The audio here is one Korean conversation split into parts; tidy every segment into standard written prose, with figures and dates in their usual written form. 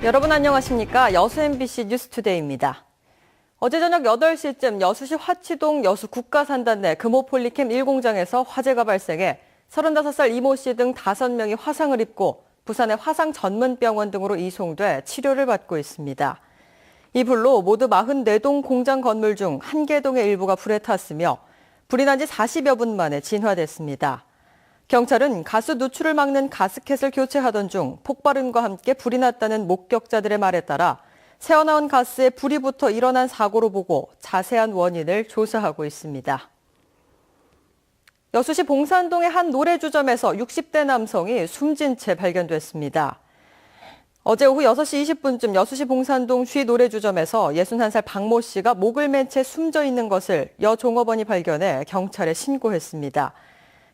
여러분 안녕하십니까? 여수 MBC 뉴스투데이입니다. 어제 저녁 8시쯤 여수시 화치동 여수 국가산단 내 금호폴리캠 1공장에서 화재가 발생해 35살 이모 씨 등 5명이 화상을 입고 부산의 화상전문병원 등으로 이송돼 치료를 받고 있습니다. 이 불로 모두 44동 공장 건물 중 1개동의 일부가 불에 탔으며 불이 난 지 40여 분 만에 진화됐습니다. 경찰은 가스 누출을 막는 가스켓을 교체하던 중 폭발음과 함께 불이 났다는 목격자들의 말에 따라 새어나온 가스에 불이 붙어 일어난 사고로 보고 자세한 원인을 조사하고 있습니다. 여수시 봉산동의 한 노래주점에서 60대 남성이 숨진 채 발견됐습니다. 어제 오후 6시 20분쯤 여수시 봉산동 쉬 노래주점에서 61살 박모 씨가 목을 맨 채 숨져 있는 것을 여 종업원이 발견해 경찰에 신고했습니다.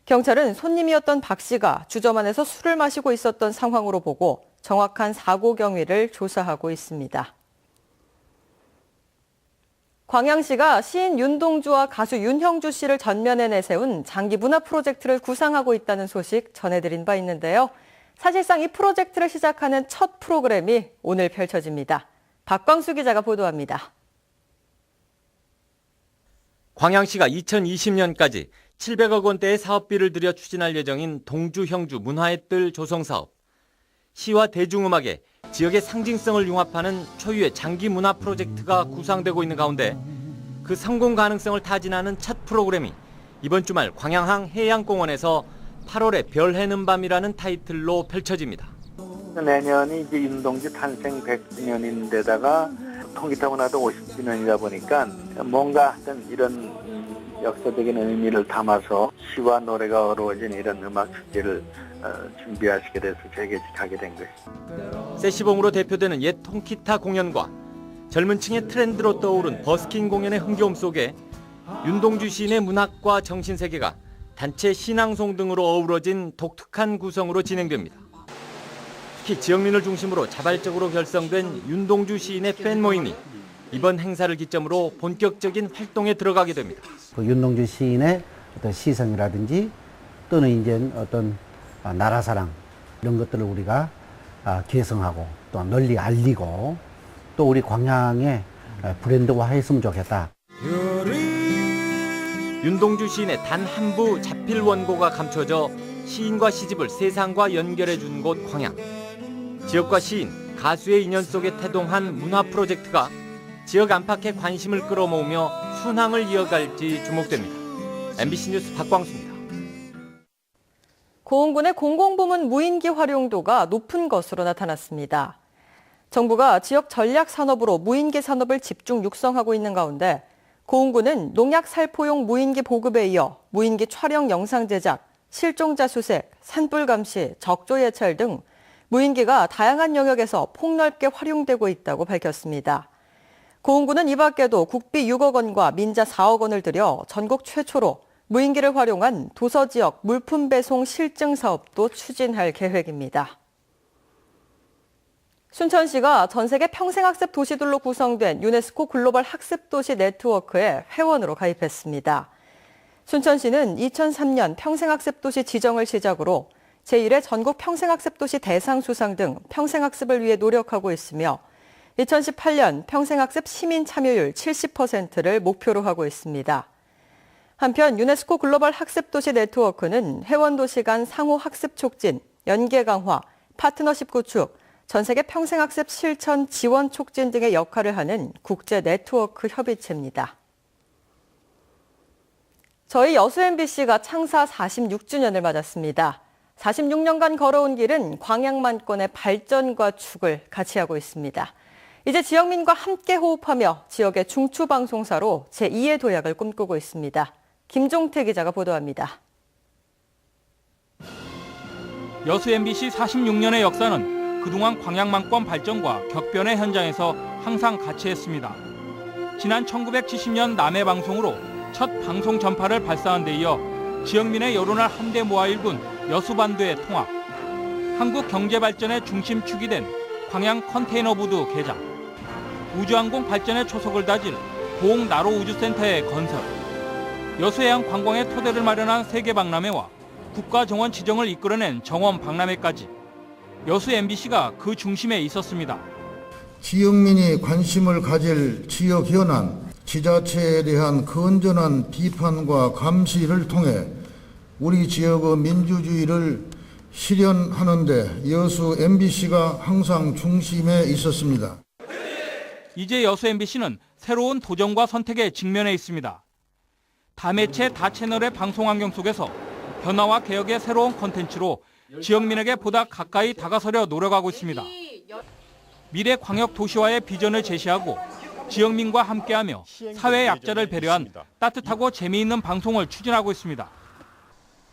경찰은 손님이었던 박 씨가 주점 안에서 술을 마시고 있었던 상황으로 보고 정확한 사고 경위를 조사하고 있습니다. 광양시가 시인 윤동주와 가수 윤형주 씨를 전면에 내세운 장기 문화 프로젝트를 구상하고 있다는 소식 전해드린 바 있는데요. 사실상 이 프로젝트를 시작하는 첫 프로그램이 오늘 펼쳐집니다. 박광수 기자가 보도합니다. 광양시가 2020년까지 700억 원대의 사업비를 들여 추진할 예정인 동주 형주 문화의 뜰 조성 사업. 시와 대중음악의 지역의 상징성을 융합하는 초유의 장기 문화 프로젝트가 구상되고 있는 가운데 그 성공 가능성을 타진하는 첫 프로그램이 이번 주말 광양항 해양공원에서 8월의 별 해는 밤이라는 타이틀로 펼쳐집니다. 내년이 이제 윤동주 탄생 100주년인데다가 통기타 문화도 50주년이다 보니까 뭔가 어떤 이런 역사적인 의미를 담아서 시와 노래가 어우러진 이런 음악 축제를 준비하시게 돼서 재개직하게 된 것입니다. 세시봉으로 대표되는 옛 통기타 공연과 젊은 층의 트렌드로 떠오른 버스킹 공연의 흥겨움 속에 윤동주 시인의 문학과 정신세계가 단체 신앙송 등으로 어우러진 독특한 구성으로 진행됩니다. 특히 지역민을 중심으로 자발적으로 결성된 윤동주 시인의 팬 모임이 이번 행사를 기점으로 본격적인 활동에 들어가게 됩니다. 그 윤동주 시인의 어떤 시성이라든지 또는 이제 어떤 나라 사랑 이런 것들을 우리가 개성하고 또 널리 알리고 또 우리 광양의 브랜드화했으면 좋겠다. 윤동주 시인의 단 한 부 자필 원고가 감춰져 시인과 시집을 세상과 연결해 준 곳 광양. 지역과 시인, 가수의 인연 속에 태동한 문화 프로젝트가 지역 안팎의 관심을 끌어모으며 순항을 이어갈지 주목됩니다. MBC 뉴스 박광수입니다. 고흥군의 공공부문 무인기 활용도가 높은 것으로 나타났습니다. 정부가 지역 전략 산업으로 무인기 산업을 집중 육성하고 있는 가운데 고흥군은 농약 살포용 무인기 보급에 이어 무인기 촬영 영상 제작, 실종자 수색, 산불 감시, 적조 예찰 등 무인기가 다양한 영역에서 폭넓게 활용되고 있다고 밝혔습니다. 고흥군은 이 밖에도 국비 6억 원과 민자 4억 원을 들여 전국 최초로 무인기를 활용한 도서 지역 물품 배송 실증 사업도 추진할 계획입니다. 순천시가 전 세계 평생학습 도시들로 구성된 유네스코 글로벌 학습도시 네트워크에 회원으로 가입했습니다. 순천시는 2003년 평생학습도시 지정을 시작으로 제1회 전국 평생학습도시 대상 수상 등 평생학습을 위해 노력하고 있으며 2018년 평생학습 시민 참여율 70%를 목표로 하고 있습니다. 한편 유네스코 글로벌 학습도시 네트워크는 회원도시 간 상호 학습 촉진, 연계 강화, 파트너십 구축, 전 세계 평생학습 실천 지원 촉진 등의 역할을 하는 국제 네트워크 협의체입니다. 저희 여수 MBC가 창사 46주년을 맞았습니다. 46년간 걸어온 길은 광양만권의 발전과 축을 같이 하고 있습니다. 이제 지역민과 함께 호흡하며 지역의 중추방송사로 제2의 도약을 꿈꾸고 있습니다. 김종태 기자가 보도합니다. 여수 MBC 46년의 역사는 그동안 광양만권 발전과 격변의 현장에서 항상 같이 했습니다. 지난 1970년 남해방송으로 첫 방송 전파를 발사한 데 이어 지역민의 여론을 한데 모아 일군 여수반도의 통합, 한국 경제발전의 중심축이 된 광양 컨테이너부두 개장, 우주항공 발전의 초석을 다질 고흥나로우주센터의 건설, 여수해양 관광의 토대를 마련한 세계박람회와 국가정원 지정을 이끌어낸 정원 박람회까지 여수 MBC가 그 중심에 있었습니다. 지역민이 관심을 가질 지역 현안, 지자체에 대한 건전한 비판과 감시를 통해 우리 지역의 민주주의를 실현하는 데 여수 MBC가 항상 중심에 있었습니다. 이제 여수 MBC는 새로운 도전과 선택에 직면해 있습니다. 다매체 다채널의 방송 환경 속에서 변화와 개혁의 새로운 콘텐츠로 지역민에게 보다 가까이 다가서려 노력하고 있습니다. 미래 광역 도시화의 비전을 제시하고 지역민과 함께하며 사회 약자를 배려한 따뜻하고 재미있는 방송을 추진하고 있습니다.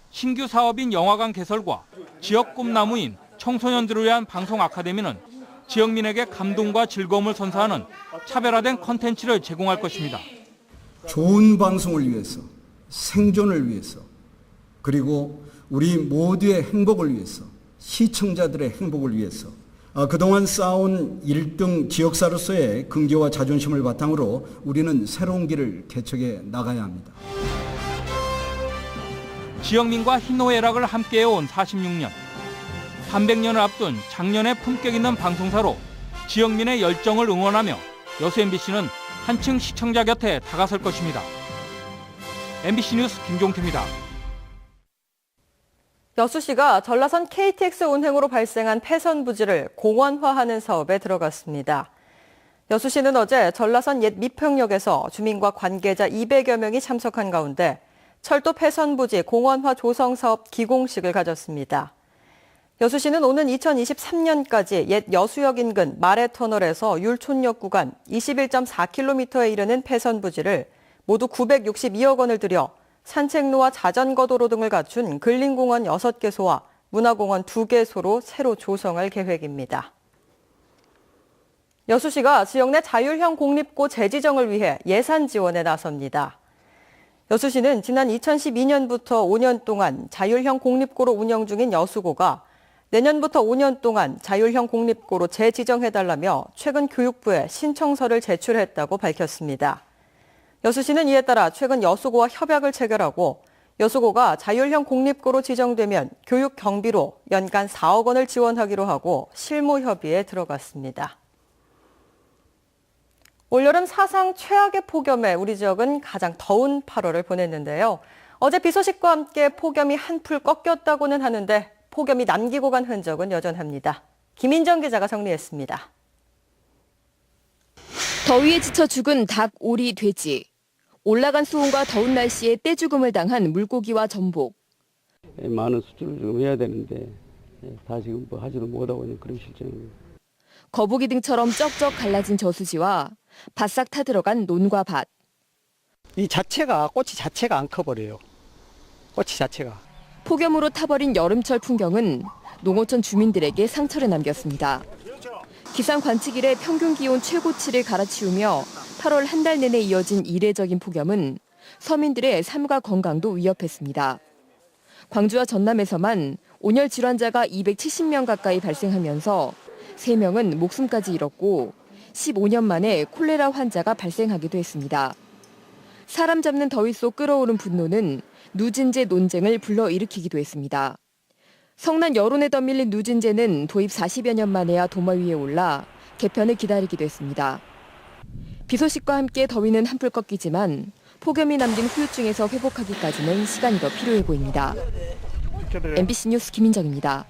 신규 사업인 영화관 개설과 지역 꿈나무인 청소년들을 위한 방송 아카데미는 지역민에게 감동과 즐거움을 선사하는 차별화된 콘텐츠를 제공할 것입니다. 좋은 방송을 위해서, 생존을 위해서, 그리고 우리 모두의 행복을 위해서, 시청자들의 행복을 위해서 그동안 쌓아온 1등 지역사로서의 긍지와 자존심을 바탕으로 우리는 새로운 길을 개척해 나가야 합니다. 지역민과 희노애락을 함께해온 46년. 300년을 앞둔 작년의 품격 있는 방송사로 지역민의 열정을 응원하며 여수 MBC는 한층 시청자 곁에 다가설 것입니다. MBC 뉴스 김종태입니다. 여수시가 전라선 KTX 운행으로 발생한 폐선 부지를 공원화하는 사업에 들어갔습니다. 여수시는 어제 전라선 옛 미평역에서 주민과 관계자 200여 명이 참석한 가운데 철도 폐선 부지 공원화 조성 사업 기공식을 가졌습니다. 여수시는 오는 2023년까지 옛 여수역 인근 마레터널에서 율촌역 구간 21.4km에 이르는 폐선 부지를 모두 962억 원을 들여 산책로와 자전거 도로 등을 갖춘 근린공원 6개소와 문화공원 2개소로 새로 조성할 계획입니다. 여수시가 지역 내 자율형 공립고 재지정을 위해 예산 지원에 나섭니다. 여수시는 지난 2012년부터 5년 동안 자율형 공립고로 운영 중인 여수고가 내년부터 5년 동안 자율형 공립고로 재지정해달라며 최근 교육부에 신청서를 제출했다고 밝혔습니다. 여수시는 이에 따라 최근 여수고와 협약을 체결하고 여수고가 자율형 공립고로 지정되면 교육 경비로 연간 4억 원을 지원하기로 하고 실무 협의에 들어갔습니다. 올여름 사상 최악의 폭염에 우리 지역은 가장 더운 8월을 보냈는데요. 어제 비 소식과 함께 폭염이 한풀 꺾였다고는 하는데 폭염이 남기고 간 흔적은 여전합니다. 김인정 기자가 정리했습니다. 더위에 지쳐 죽은 닭, 오리, 돼지. 올라간 수온과 더운 날씨에 떼죽음을 당한 물고기와 전복. 많은 수출을 좀 해야 되는데 다 지금 뭐 하지도 못하고 있는 그런 실정입니다. 거북이 등처럼 쩍쩍 갈라진 저수지와 바싹 타들어간 논과 밭. 이 자체가 꽃이 자체가 안 커버려요. 꽃이 자체가. 폭염으로 타버린 여름철 풍경은 농어촌 주민들에게 상처를 남겼습니다. 기상 관측일에 평균 기온 최고치를 갈아치우며 8월 한 달 내내 이어진 이례적인 폭염은 서민들의 삶과 건강도 위협했습니다. 광주와 전남에서만 온열 질환자가 270명 가까이 발생하면서 3명은 목숨까지 잃었고 15년 만에 콜레라 환자가 발생하기도 했습니다. 사람 잡는 더위 속 끓어오른 분노는 누진제 논쟁을 불러일으키기도 했습니다. 성난 여론에 덤밀린 누진제는 도입 40여 년 만에야 도마 위에 올라 개편을 기다리기도 했습니다. 비 소식과 함께 더위는 한풀 꺾이지만 폭염이 남긴 후유증에서 회복하기까지는 시간이 더 필요해 보입니다. MBC 뉴스 김인정입니다.